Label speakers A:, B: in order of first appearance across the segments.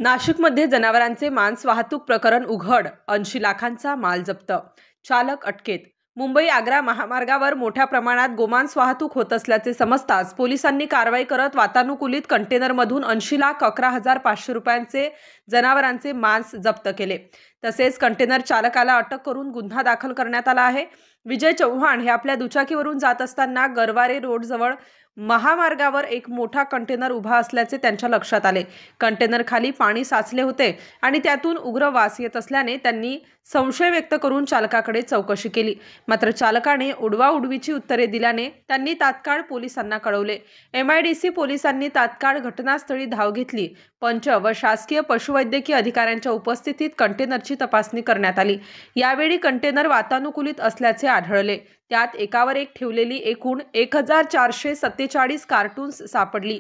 A: नाशिकमध्ये जनावरांचे मांस वाहतूक प्रकरण उघड, 80 लाखांचा माल जप्त, चालक अटकेत. मुंबई आग्रा महामार्गावर मोठ्या प्रमाणात गोमांस वाहतूक होत असल्याचे समजताच पोलिसांनी कारवाई करत वातानुकूलित कंटेनरमधून 80,11,500 रुपयांचे जनावरांचे मांस जप्त केले. तसेच कंटेनर चालकाला अटक करून गुन्हा दाखल करण्यात आला आहे. विजय चव्हाण हे आपल्या दुचाकीवरून जात असताना गरवारे रोडजवळ महामार्गावर एक मोठा कंटेनर उभा असल्याचे त्यांच्या लक्षात आले. कंटेनर खाली पाणी साचले होते आणि त्यातून उग्र वास येत असल्याने त्यांनी संशय व्यक्त करून चालकाकडे चौकशी केली. मात्र चालकाने उडवाउडवीची उत्तरे दिल्याने त्यांनी तात्काळ पोलिसांना कळवले. MIDC पोलिसांनी तात्काळ घटनास्थळी धाव घेतली. पंच व शासकीय पशुवैद्यकीय अधिकाऱ्यांच्या उपस्थितीत कंटेनरची तपासणी करण्यात आली. यावेळी कंटेनर वातानुकूलित असल्याचे आढळले. त्यात एकावर एक ठेवलेली एकूण 1447 कार्टून्स सापडली.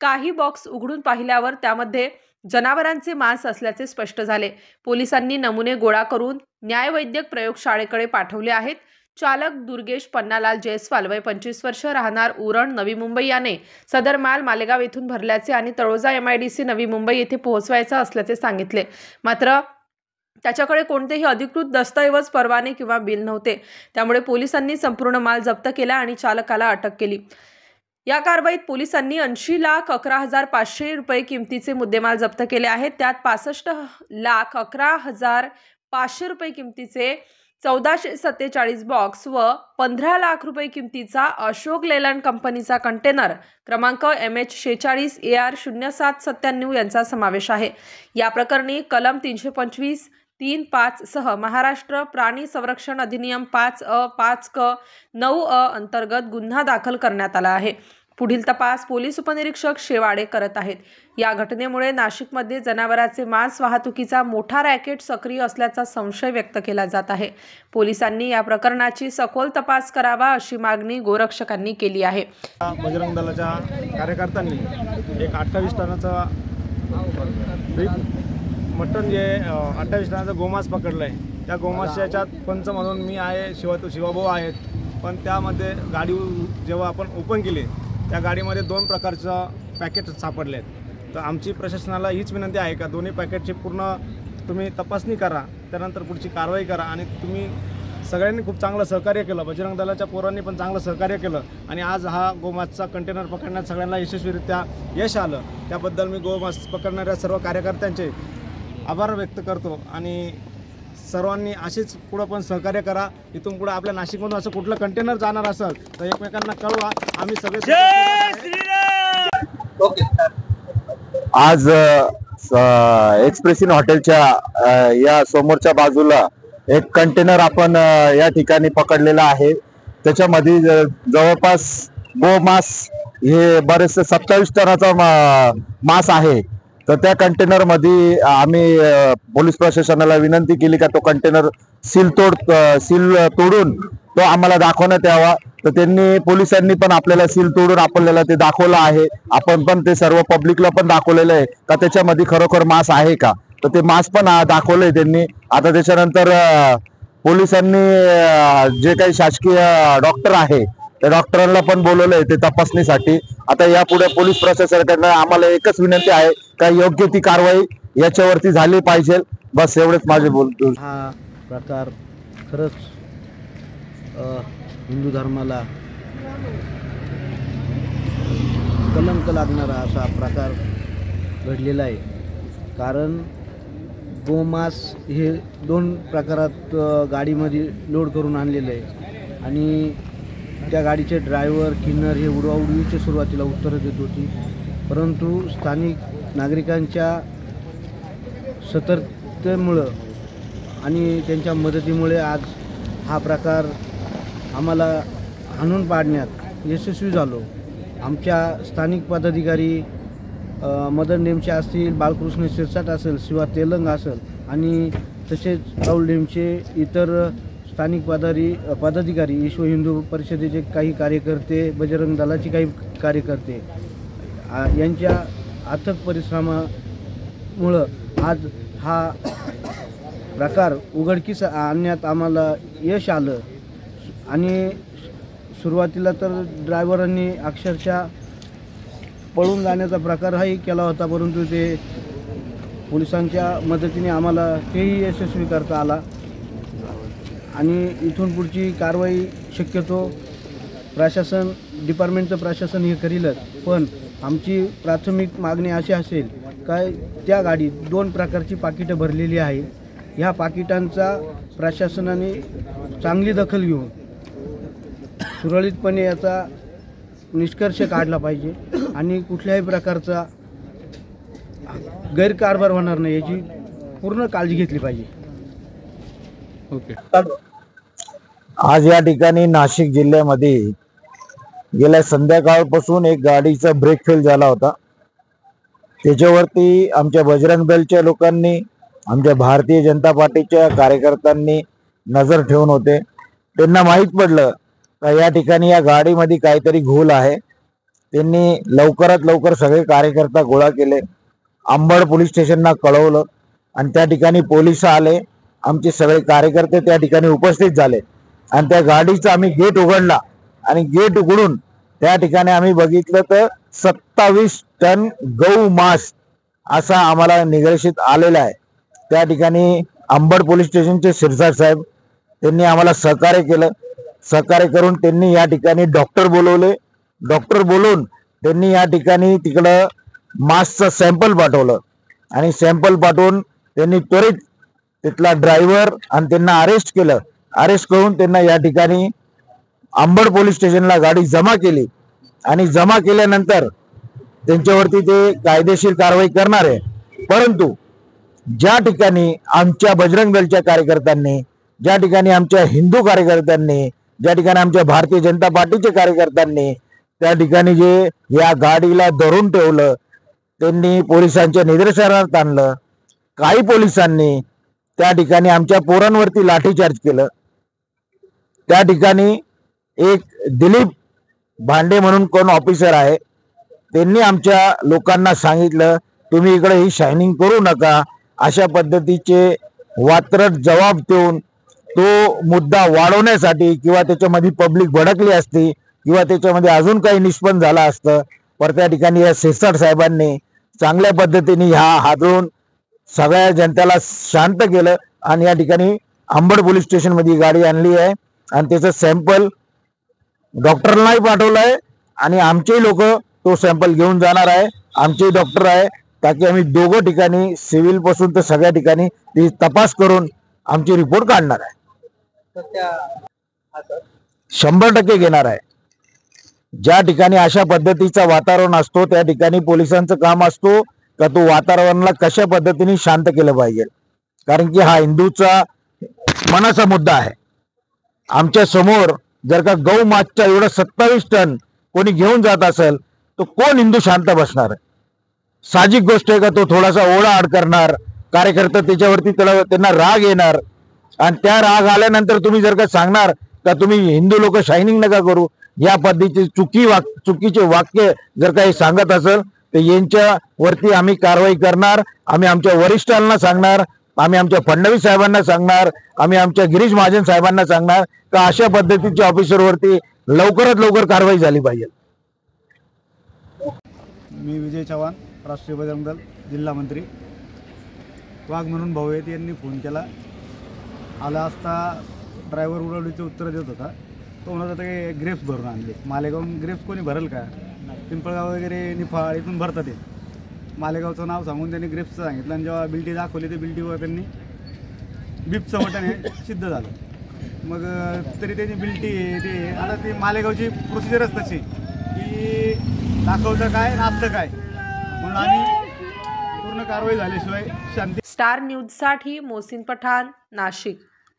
A: काही बॉक्स उघडून पाहिल्यावर त्यामध्ये जनावरांचे मांस असल्याचे स्पष्ट झाले. पोलिसांनी नमुने गोळा करून न्यायवैद्यक प्रयोगशाळेकडे पाठवले आहेत. चालक दुर्गेश पन्नालाल जयस्वाल वय 25 वर्ष, राहणार उरण, नवी मुंबई याने सदर माल मालेगाव येथून भरल्याचे आणि तळोजा MIDC नवी मुंबई येथे पोहोचवायचा असल्याचे सांगितले. मात्र त्याच्याकडे कोणतेही अधिकृत दस्तऐवज, परवाने किंवा बिल नव्हते. त्यामुळे पोलिसांनी संपूर्ण माल जप्त केला आणि चालकाला अटक केली. या कारवाईत पोलिसांनी 80,11,500 रुपये किमतीचे मुद्देमाल जप्त केले आहेत. त्यात 65,11,500 रुपये किमतीचे 1447 बॉक्स व 15 लाख रुपये किमतीचा अशोक लेलँड कंपनीचा कंटेनर क्रमांक MH46 AR0797 यांचा समावेश आहे. या प्रकरणी कलम 325(3)(5) सह महाराष्ट्र प्राणी संरक्षण अधिनियम 5(अ), 5(क), 9(अ) अंतर्गत गुन्हा दाखल करण्यात आला आहे. पुढील तपास पोलीस उपनिरीक्षक शेवाडे करत आहेत. या घटनेमुळे नाशिकमध्ये जनावरांचे मांस वाहतुकीचा मोठा रॅकेट सक्रिय असल्याचा संशय व्यक्त केला जात आहे. पोलिसांनी या प्रकरणाची सखोल तपास करावा अशी मागणी गोरक्षकांनी केली आहे.
B: बजरंग दलाच्या कार्यकर्त्यांनी एक 28 टनाचा मटण जे 28 टनाचा गोमांस पकडलं आहे. त्या गोमांसाच्या पंच म्हणून मी आहे, शिवाभाऊ आहेत. पण त्यामध्ये गाडी जेव्हा आपण ओपन केली त्या गाडीमध्ये 2 प्रकारचं पॅकेट सापडले आहेत. तर आमची प्रशासनाला हीच विनंती आहे का दोन्ही पॅकेटची पूर्ण तुम्ही तपासणी करा, त्यानंतर पुढची कारवाई करा. आणि तुम्ही सगळ्यांनी खूप चांगलं सहकार्य केलं, बजरंग दलाच्या पोरांनी पण चांगलं सहकार्य केलं आणि आज हा गोमांसचा कंटेनर पकडण्यात सगळ्यांना यशस्वीरित्या यश आलं. त्याबद्दल मी गोमांस पकडणाऱ्या सर्व कार्यकर्त्यांचे आभार व्यक्त करतो आणि सर्वांनी असेच पुढं पण सहकार्य करा. इथून पुढे आपल्या नाशिकमधून असं कुठलं कंटेनर जाणार असेल तर एकमेकांना कळवा. आम्ही सगळे
C: आज एक्सप्रेसिन हॉटेलच्या या समोरच्या बाजूला एक कंटेनर आपण या ठिकाणी पकडलेला आहे. त्याच्यामध्ये जवळपास गोमांस हे बरेचसे 27 टनाचा मांस आहे. तर त्या कंटेनर मध्ये आम्ही पोलीस प्रशासनाला विनंती केली का तो कंटेनर सील तोडून तो आम्हाला दाखवण्यात यावा. तर त्यांनी पोलिसांनी पण आपल्याला सील तोडून आपल्याला ते दाखवलं आहे. आपण पण ते सर्व पब्लिकला पण दाखवलेलं आहे का त्याच्यामध्ये खरोखर मांस आहे का. तर ते मांस पण दाखवलंय त्यांनी. आता त्याच्यानंतर पोलिसांनी जे काही शासकीय डॉक्टर आहे त्या डॉक्टरांना पण बोलवलंय ते तपासणीसाठी. आता यापुढे पोलीस प्रशासनाकडनं आम्हाला एकच विनंती आहे का योग्य ती कारवाई याच्यावरती झाली पाहिजे. बस एवढेच माझे बोलतो.
D: हा प्रकार खरंच हिंदू धर्माला कलंक लागणारा असा प्रकार घडलेला आहे. कारण गोमांस हे 2 प्रकारात गाडीमध्ये लोड करून आणलेलं आहे आणि त्या गाडीचे ड्रायव्हर किन्नर हे उडवाउडवीच्या सुरुवातीला उत्तरं देत होती. परंतु स्थानिक नागरिकांच्या सतर्कतेमुळं आणि त्यांच्या मदतीमुळे आज हा प्रकार आम्हाला हाणून पाडण्यात यशस्वी झालो. आमच्या स्थानिक पदाधिकारी मदन डेमचे असतील, बाळकृष्ण शिरसाट असेल, शिवा तेलंग असेल आणि तसेच राहुल डेमचे इतर स्थानिक पदाधिकारी, विश्व हिंदू परिषदेचे काही कार्यकर्ते, बजरंग दलाचे काही कार्यकर्ते यांच्या अथक परिश्रमामुळं आज हा प्रकार उघडकीस आणण्यात आम्हाला यश आलं. आणि सुरुवातीला तर ड्रायव्हरांनी अक्षरशः पळून जाण्याचा प्रकारही केला होता, परंतु ते पोलिसांच्या मदतीने आम्हाला तेही यशस्वी करता आला आणि इथून पुढची कारवाई शक्यतो प्रशासन डिपार्टमेंटचं प्रशासन हे करीलच, पण आमची प्राथमिक मागणी अशी असेल काय त्या गाडीत 2 प्रकारची पाकिटं भरलेली आहे. ह्या पाकिटांचा प्रशासनाने चांगली दखल घेऊन सुरळीतपणे याचा निष्कर्ष काढला पाहिजे आणि कुठल्याही प्रकारचा गैरकारभार होणार नाही याची पूर्ण काळजी घेतली पाहिजे.
C: आज या ठिकाणी नाशिक जिल्ह्यामध्ये गेल्या संध्याकाळपासून एक गाडीचा ब्रेक फेल झाला होता. त्याच्यावरती आमच्या बजरंग दलच्या लोकांनी, आमच्या भारतीय जनता पार्टीच्या कार्यकर्त्यांनी नजर ठेवून होते. त्यांना माहीत पडलं का या ठिकाणी या गाडीमध्ये काहीतरी घोल आहे. त्यांनी लवकरात लवकर सगळे कार्यकर्ता गोळा केले, अंबड पोलीस स्टेशनला कळवलं आणि त्या ठिकाणी पोलीस आले. आमचे सगळे कार्यकर्ते त्या ठिकाणी उपस्थित झाले आणि त्या गाडीचा आम्ही गेट उघडला आणि गेट उघडून त्या ठिकाणी आम्ही बघितलं तर 27 टन गौ मांस असा आम्हाला निदर्शनास आलेला आहे. त्या ठिकाणी अंबड पोलीस स्टेशनचे शिरसाट साहेब त्यांनी आम्हाला सहकार्य केलं. सहकार्य करून त्यांनी या ठिकाणी डॉक्टर बोलवले. डॉक्टर बोलवून त्यांनी या ठिकाणी तिकडं मांसचं सॅम्पल पाठवलं आणि सॅम्पल पाठवून त्यांनी त्वरित तिथला ड्रायव्हर आणि त्यांना अरेस्ट केलं. अरेस्ट करून त्यांना या ठिकाणी अंबड पोलीस स्टेशनला गाडी जमा केली आणि जमा केल्यानंतर त्यांच्यावरती ते कायदेशीर कारवाई करणार आहे. परंतु ज्या ठिकाणी आमच्या बजरंग दलच्या कार्यकर्त्यांनी, ज्या ठिकाणी आमच्या हिंदू कार्यकर्त्यांनी, ज्या ठिकाणी आमच्या भारतीय जनता पार्टीच्या कार्यकर्त्यांनी त्या ठिकाणी जे या गाडीला धरून ठेवलं, त्यांनी पोलिसांच्या निदर्शनास आणलं. काही पोलिसांनी त्या ठिकाणी आमच्या पोरांवरती लाठीचार्ज केलं. त्या ठिकाणी एक दिलीप भांडे म्हणून कोण ऑफिसर आहे, त्यांनी आमच्या लोकांना सांगितलं तुम्ही इकडे ही शायनिंग करू नका. अशा पद्धतीचे वात्रट जबाब देऊन तो मुद्दा वाढवण्यासाठी किंवा त्याच्यामध्ये पब्लिक भडकली असती किंवा त्याच्यामध्ये अजून काही निष्पन्न झाला असतं, पर त्या ठिकाणी या शिरसाट साहेबांनी चांगल्या पद्धतीने हादरून सगळ्या जनतेला शांत केलं आणि या ठिकाणी अंबड पोलीस स्टेशन मध्ये गाडी आणली आहे आणि त्याचं सॅम्पल डॉक्टरलाही पाठवलं आहे आणि आमचे लोक तो सॅम्पल घेऊन जाणार आहे. आमचे डॉक्टर आहे ताकी आम्ही दोघं ठिकाणी सिव्हिल पासून तर सगळ्या ठिकाणी ती तपास करून आमची रिपोर्ट काढणार आहे. 100% घेणार आहे. ज्या ठिकाणी अशा पद्धतीचं वातावरण असतो त्या ठिकाणी पोलिसांचं काम असतो का तो वातावरणाला कशा पद्धतीने शांत केलं पाहिजे, कारण की हा हिंदूचा मनाचा मुद्दा आहे. आमच्या समोर जर का गौ मासच्या एवढं 27 टन कोणी घेऊन जात असेल तर कोण हिंदू शांत बसणार? साहजिक गोष्ट आहे का तो थोडासा ओढाआड करणार, कार्यकर्ता त्याच्यावरती त्यांना राग येणार आणि त्या राग आल्यानंतर तुम्ही जर का सांगणार का तुम्ही हिंदू लोक शायनिंग नका करू, या पद्धतीचे चुकीचे वाक्य जर काही सांगत असेल तर यांच्यावरती आम्ही कारवाई करणार. आम्ही आमच्या वरिष्ठांना सांगणार, आम्ही आमच्या फडणवीस साहेबांना सांगणार, आम्ही आमच्या गिरीश महाजन साहेबांना सांगणार का अशा पद्धतीच्या ऑफिसरवरती लवकरात लवकर कारवाई झाली पाहिजे.
B: मी विजय चव्हाण, राष्ट्रीय बजरंग दल जिल्हा मंत्री. वाघ म्हणून भाऊ आहेत, यांनी फोन केला. आला असता ड्रायव्हर उडवडीचे उत्तर देत होता. तो म्हणत होता की ग्रेप्स भरून आणले. मालेगावून ग्रेप्स कोणी भरेल का? पिंपळगाव वगैरे निफाड इथून भरतात ते. मालेगावचं नाव सांगून त्यांनी ग्रेप्सचं सांगितलं आणि जेव्हा बिल्टी दाखवली ते बिल्टीवर त्यांनी बिबचं मटण हे सिद्ध झालं. मग तरी त्यांनी बिल्टी ते आता ती मालेगावची प्रोसिजरच तशी की दाखवतं काय नाचतं काय, म्हणून आम्ही पूर्ण कारवाई झाल्याशिवाय शांती.
A: स्टार न्यूजसाठी मोहसिन पठाण, नाशिक.